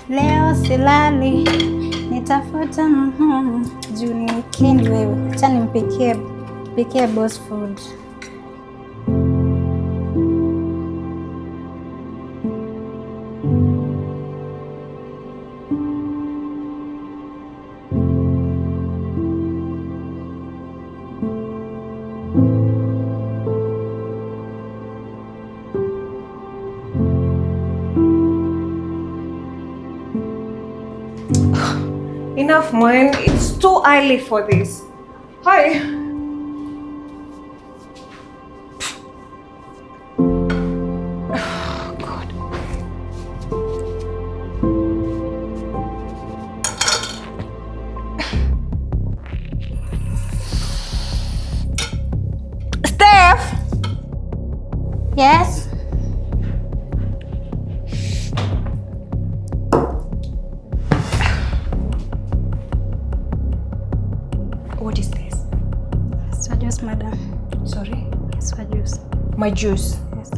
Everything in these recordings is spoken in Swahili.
Leo silali, nitafuta juu ni weekend wewe. Acha nimpikie boss food. Enough, man. It's too early for this. Hi. Oh, God. Steph! Yes? What is this? Sweet juice, madam. Sorry? Sweet juice. My juice. Yes.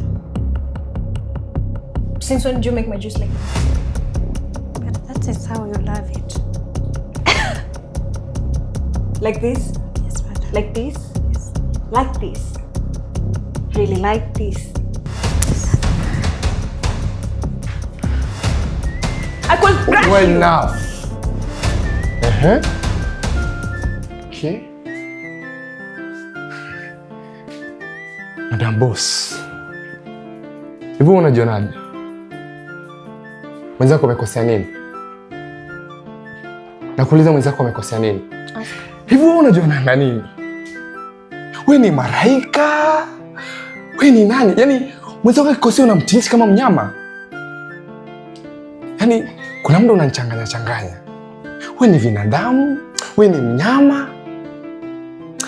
Since when did you make my juice like that? But that is how you love it. Like this? Yes, madam. Like this? Yes. Like this? Really like this? I could crush Well, you. enough. Okay. Madam Boss. Hivi unajionaje? Mwenzako amekosea nini? Nakuuliza mwenzako amekosea nini? Hivi unajiona nini? Wewe ni malaika? Wewe ni nani? Yaani mwenzako akikosea unamtiisha kama mnyama? Yaani kuna muda unanichanganya. Wewe ni binadamu? Wewe ni mnyama?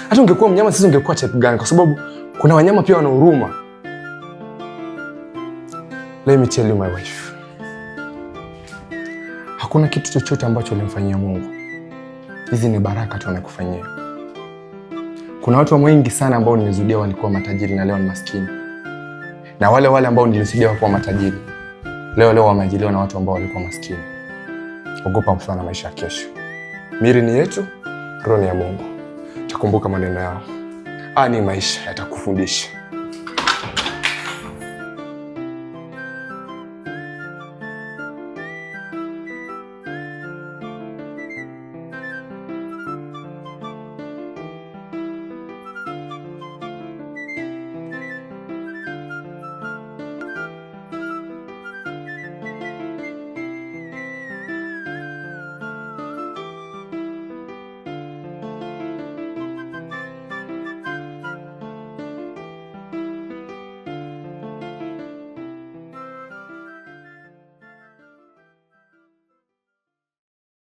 Hata ungekuwa mnyama sisi ungekuwa type gani? Kwa sababu kuna wanyama pia wana huruma. Let me tell you my wife. Hakuna kitu chochote ambacho ulimfanyia Mungu. Hizi ni baraka tu anakufanyia. Kuna watu wengi sana ambao nimezudia walikuwa matajiri na leo ni maskini. Na wale ambao nilizudia wakuwa matajiri leo wameajiliwa na watu ambao walikuwa maskini. Ogopa sana maisha ya kesho. Miri ni yetu, roho ni ya Mungu. Takumbuka maneno yao. Ni maisha yatakufundisha.